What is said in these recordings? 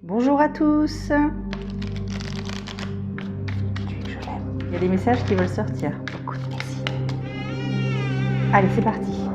Bonjour à tous. Il y a des messages qui veulent sortir. Écoute, merci. Allez, c'est parti.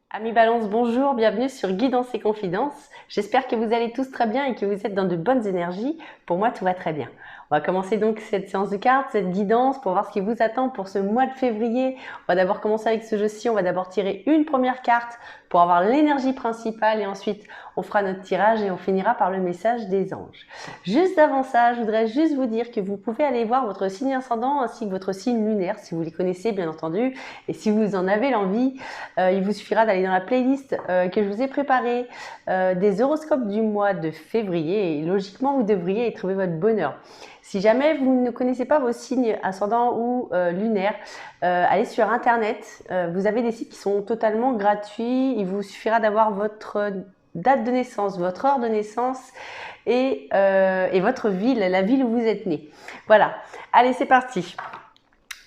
Amis Balance, bonjour, bienvenue sur Guidance et Confidences. J'espère que vous allez tous très bien et que vous êtes dans de bonnes énergies. Pour moi, tout va très bien. On va commencer donc cette séance de cartes, cette guidance pour voir ce qui vous attend pour ce mois de février. On va d'abord commencer avec ce jeu-ci. On va d'abord tirer une première carte pour avoir l'énergie principale et ensuite on fera notre tirage et on finira par le message des anges. Juste avant ça, je voudrais juste vous dire que vous pouvez aller voir votre signe ascendant ainsi que votre signe lunaire si vous les connaissez bien entendu. Et si vous en avez l'envie, il vous suffira d'aller dans la playlist que je vous ai préparée des horoscopes du mois de février et logiquement vous devriez y trouver votre bonheur. Si jamais vous ne connaissez pas vos signes ascendants ou lunaires, allez sur internet, vous avez des sites qui sont totalement gratuits, il vous suffira d'avoir votre date de naissance, votre heure de naissance et votre ville, la ville où vous êtes né. Voilà, allez c'est parti.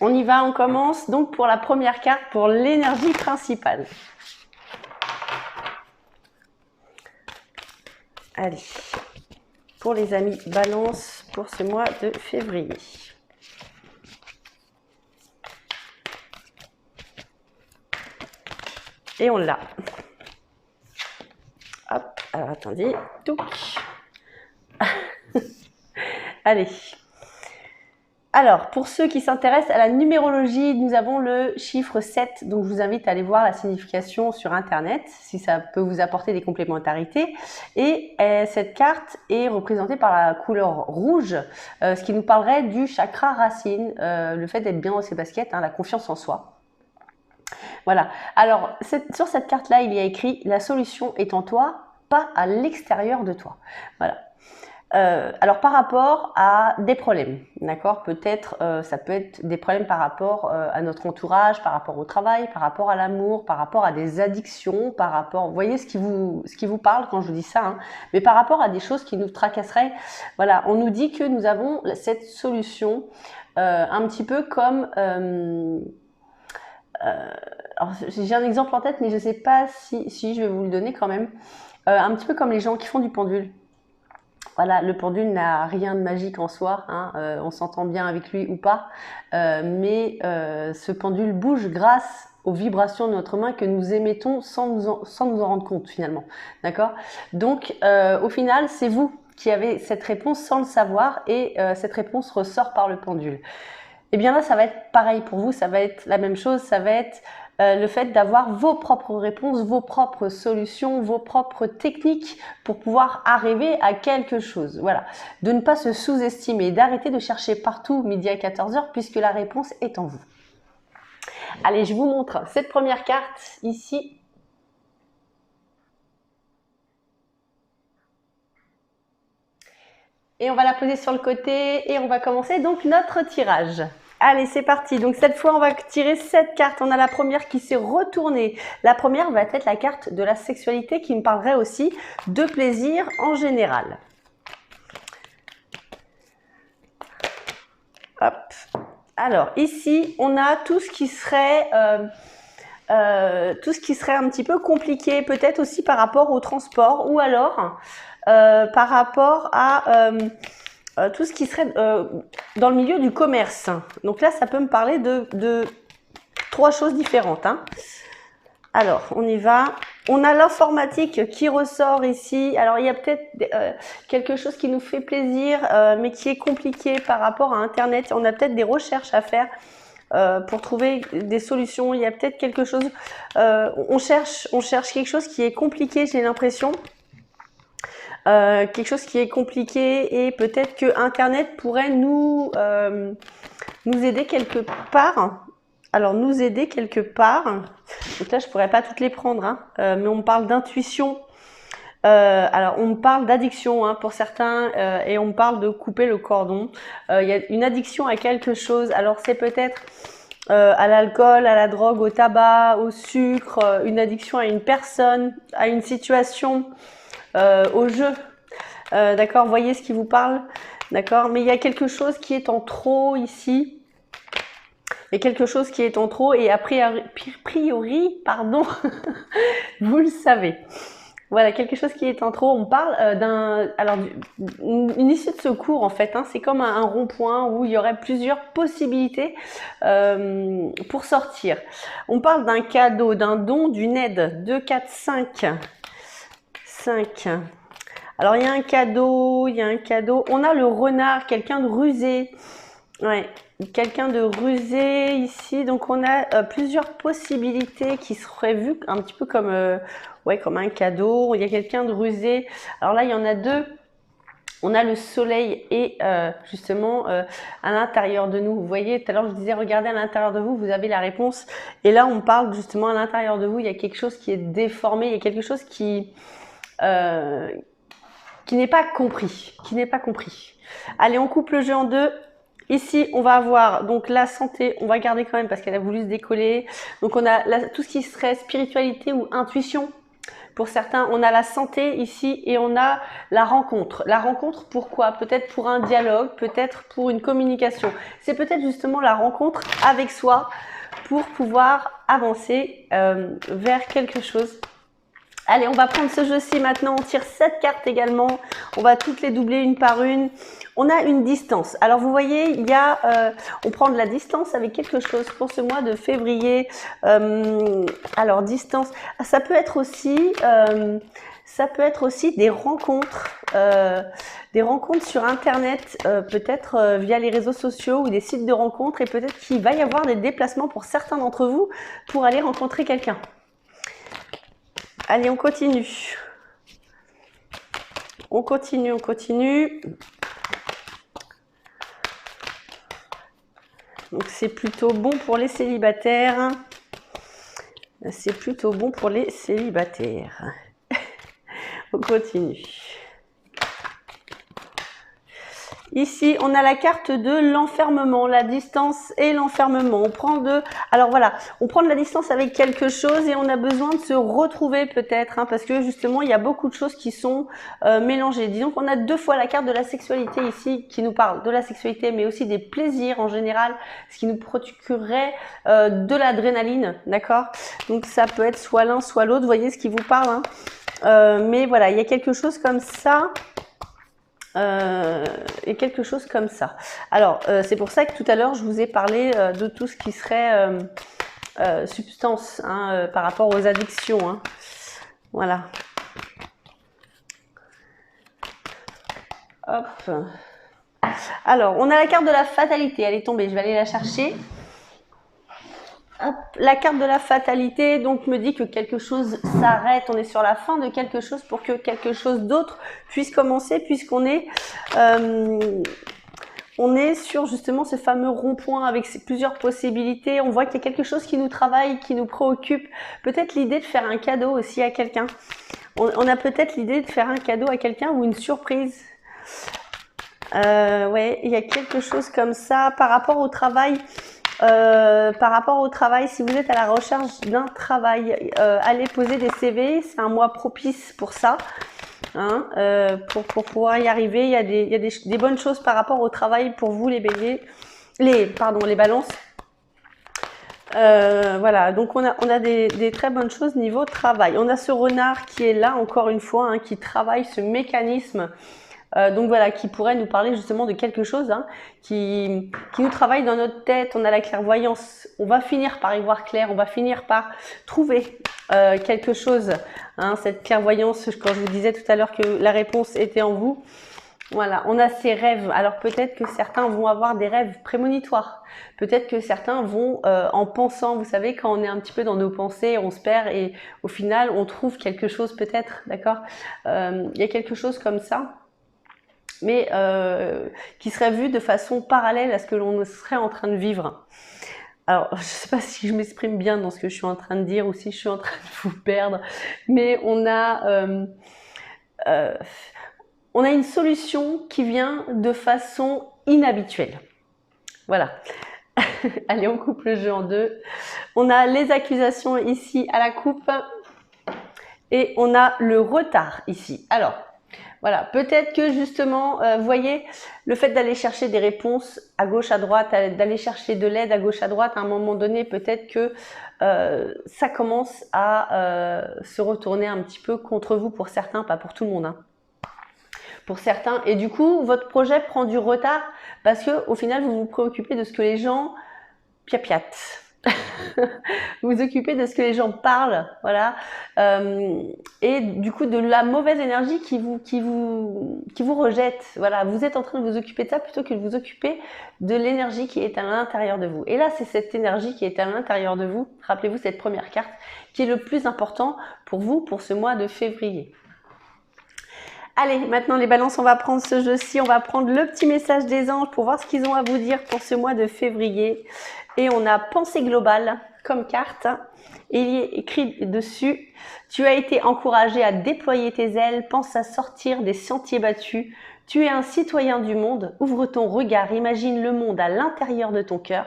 On y va, on commence donc pour la première carte pour l'énergie principale. Allez, pour les amis Balance pour ce mois de février. Et on l'a. Hop, alors attendez. Touc. Allez. Alors, pour ceux qui s'intéressent à la numérologie, nous avons le chiffre 7. Donc, je vous invite à aller voir la signification sur Internet, si ça peut vous apporter des complémentarités. Et cette carte est représentée par la couleur rouge, ce qui nous parlerait du chakra racine, le fait d'être bien dans ses baskets, hein, la confiance en soi. Voilà. Alors, sur cette carte-là, il y a écrit « La solution est en toi, pas à l'extérieur de toi ». Voilà. Alors par rapport à des problèmes, d'accord, peut-être ça peut être des problèmes par rapport à notre entourage, par rapport au travail, par rapport à l'amour, par rapport à des addictions, par rapport, vous voyez ce qui vous parle quand je vous dis ça, hein, mais par rapport à des choses qui nous tracasseraient. Voilà, on nous dit que nous avons cette solution un petit peu comme alors j'ai un exemple en tête mais je sais pas si je vais vous le donner quand même, un petit peu comme les gens qui font du pendule. Voilà, le pendule n'a rien de magique en soi, hein, on s'entend bien avec lui ou pas, mais ce pendule bouge grâce aux vibrations de notre main que nous émettons sans nous en rendre compte finalement, d'accord? Donc au final, c'est vous qui avez cette réponse sans le savoir et cette réponse ressort par le pendule. Et bien là, ça va être pareil pour vous, ça va être la même chose, ça va être le fait d'avoir vos propres réponses, vos propres solutions, vos propres techniques pour pouvoir arriver à quelque chose. Voilà, de ne pas se sous-estimer, d'arrêter de chercher partout midi à 14h puisque la réponse est en vous. Allez, je vous montre cette première carte ici. Et on va la poser sur le côté et on va commencer donc notre tirage. Allez, c'est parti. Donc cette fois, on va tirer 7 cartes. On a la première qui s'est retournée. La première va être la carte de la sexualité qui me parlerait aussi de plaisir en général. Hop. Alors ici, on a tout ce qui serait un petit peu compliqué, peut-être aussi par rapport au transport ou alors par rapport à tout ce qui serait dans le milieu du commerce. Donc là, ça peut me parler de 3 choses différentes, hein. Alors, on y va. On a l'informatique qui ressort ici. Alors, il y a peut-être quelque chose qui nous fait plaisir, mais qui est compliqué par rapport à Internet. On a peut-être des recherches à faire pour trouver des solutions. Il y a peut-être quelque chose. On cherche quelque chose qui est compliqué, j'ai l'impression. Quelque chose qui est compliqué et peut-être que Internet pourrait nous aider quelque part. Alors, nous aider quelque part. Donc là, je pourrais pas toutes les prendre, hein, mais on me parle d'intuition. Alors, on me parle d'addiction, hein, pour certains, et on me parle de couper le cordon. Il y a une addiction à quelque chose. Alors, c'est peut-être à l'alcool, à la drogue, au tabac, au sucre, une addiction à une personne, à une situation. Au jeu, d'accord, voyez ce qui vous parle, d'accord, mais il y a quelque chose qui est en trop ici, il y a quelque chose qui est en trop et a priori, pardon, vous le savez, Voilà, quelque chose qui est en trop. On parle une issue de secours en fait. Hein, c'est comme un rond-point où il y aurait plusieurs possibilités pour sortir. On parle d'un cadeau, d'un don, d'une aide. 2, 4, 5. 5. Alors, il y a un cadeau, il y a un cadeau. On a le renard, quelqu'un de rusé. Ouais, quelqu'un de rusé ici. Donc, on a plusieurs possibilités qui seraient vues un petit peu comme, ouais, comme un cadeau. Il y a quelqu'un de rusé. Alors là, il y en a deux. On a le soleil et justement à l'intérieur de nous. Vous voyez, tout à l'heure, je disais, regardez à l'intérieur de vous, vous avez la réponse. Et là, on parle justement à l'intérieur de vous, il y a quelque chose qui est déformé, il y a quelque chose qui n'est pas compris, Allez, on coupe le jeu en deux. Ici, on va avoir donc la santé, on va garder quand même parce qu'elle a voulu se décoller. Donc, on a tout ce qui serait spiritualité ou intuition. Pour certains, on a la santé ici et on a la rencontre. La rencontre, pourquoi? Peut-être pour un dialogue, peut-être pour une communication. C'est peut-être justement la rencontre avec soi pour pouvoir avancer vers quelque chose. Allez, on va prendre ce jeu-ci maintenant. On tire 7 cartes également. On va toutes les doubler une par une. On a une distance. Alors, vous voyez, il y a, on prend de la distance avec quelque chose pour ce mois de février. Alors, distance, ça peut être aussi des rencontres sur Internet, peut-être via les réseaux sociaux ou des sites de rencontres. Et peut-être qu'il va y avoir des déplacements pour certains d'entre vous pour aller rencontrer quelqu'un. Allez, on continue. On continue. Donc, c'est plutôt bon pour les célibataires. On continue. Ici, on a la carte de l'enfermement, la distance et l'enfermement. On prend de la distance avec quelque chose et on a besoin de se retrouver peut-être, hein, parce que justement, il y a beaucoup de choses qui sont mélangées. Disons qu'on a 2 fois la carte de la sexualité ici, qui nous parle de la sexualité, mais aussi des plaisirs en général, ce qui nous procurerait de l'adrénaline, d'accord? Donc, ça peut être soit l'un, soit l'autre. Vous voyez ce qui vous parle, hein. Mais voilà, il y a quelque chose comme ça. Et quelque chose comme ça. Alors, c'est pour ça que tout à l'heure, je vous ai parlé de tout ce qui serait substance, hein, par rapport aux addictions. Hein. Voilà. Hop. Alors, on a la carte de la fatalité. Elle est tombée. Je vais aller la chercher. Hop, la carte de la fatalité donc me dit que quelque chose s'arrête, on est sur la fin de quelque chose pour que quelque chose d'autre puisse commencer, puisqu'on est sur justement ce fameux rond-point avec plusieurs possibilités. On voit qu'il y a quelque chose qui nous travaille, qui nous préoccupe. Peut-être l'idée de faire un cadeau aussi à quelqu'un. On a peut-être l'idée de faire un cadeau à quelqu'un ou une surprise. Ouais, il y a quelque chose comme ça par rapport au travail. Si vous êtes à la recherche d'un travail, allez poser des CV, c'est un mois propice pour ça, hein, pour pouvoir y arriver. Il y a des bonnes choses par rapport au travail pour vous les béliers, les balances. Voilà, donc on a des très bonnes choses niveau travail. On a ce renard qui est là encore une fois, hein, qui travaille ce mécanisme. Donc voilà, qui pourrait nous parler justement de quelque chose, hein, qui nous travaille dans notre tête. On a la clairvoyance, on va finir par y voir clair, on va finir par trouver quelque chose, hein, cette clairvoyance, quand je vous disais tout à l'heure que la réponse était en vous. Voilà, on a ces rêves. Alors peut-être que certains vont avoir des rêves prémonitoires. Peut-être que certains vont, en pensant, vous savez, quand on est un petit peu dans nos pensées, on se perd et au final, on trouve quelque chose peut-être, d'accord? Il y a quelque chose comme ça, mais qui serait vu de façon parallèle à ce que l'on serait en train de vivre. Alors, je ne sais pas si je m'exprime bien dans ce que je suis en train de dire ou si je suis en train de vous perdre, mais on a une solution qui vient de façon inhabituelle. Voilà. Allez, on coupe le jeu en deux. On a les accusations ici à la coupe et on a le retard ici. Alors, Voilà, peut-être que justement, vous voyez, le fait d'aller chercher des réponses à gauche, à droite, d'aller chercher de l'aide à gauche, à droite, à un moment donné, peut-être que ça commence à se retourner un petit peu contre vous pour certains, pas pour tout le monde, hein. Pour certains. Et du coup, votre projet prend du retard parce que au final, vous vous préoccupez de ce que les gens piapiatent. Vous vous occupez de ce que les gens parlent, voilà, et du coup de la mauvaise énergie qui vous rejette. Voilà, vous êtes en train de vous occuper de ça plutôt que de vous occuper de l'énergie qui est à l'intérieur de vous. Et là, c'est cette énergie qui est à l'intérieur de vous. Rappelez-vous cette première carte qui est le plus important pour vous pour ce mois de février. Allez, maintenant les balances, on va prendre ce jeu-ci, on va prendre le petit message des anges pour voir ce qu'ils ont à vous dire pour ce mois de février. Et on a pensée globale comme carte. Et il y est écrit dessus, tu as été encouragé à déployer tes ailes, pense à sortir des sentiers battus. Tu es un citoyen du monde, ouvre ton regard, imagine le monde à l'intérieur de ton cœur.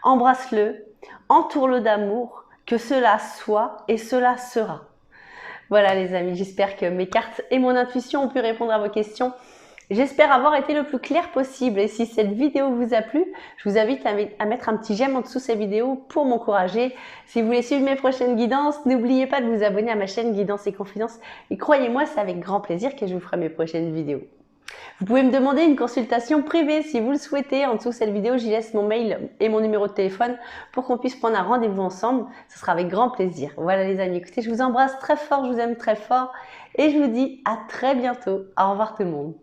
Embrasse-le, entoure-le d'amour, que cela soit et cela sera. Voilà les amis, j'espère que mes cartes et mon intuition ont pu répondre à vos questions. J'espère avoir été le plus clair possible et si cette vidéo vous a plu, je vous invite à mettre un petit j'aime en dessous de cette vidéo pour m'encourager. Si vous voulez suivre mes prochaines guidances, n'oubliez pas de vous abonner à ma chaîne Guidance et Confidences et croyez-moi, c'est avec grand plaisir que je vous ferai mes prochaines vidéos. Vous pouvez me demander une consultation privée si vous le souhaitez. En dessous de cette vidéo, j'y laisse mon mail et mon numéro de téléphone pour qu'on puisse prendre un rendez-vous ensemble. Ce sera avec grand plaisir. Voilà les amis, écoutez, je vous embrasse très fort, je vous aime très fort et je vous dis à très bientôt. Au revoir tout le monde.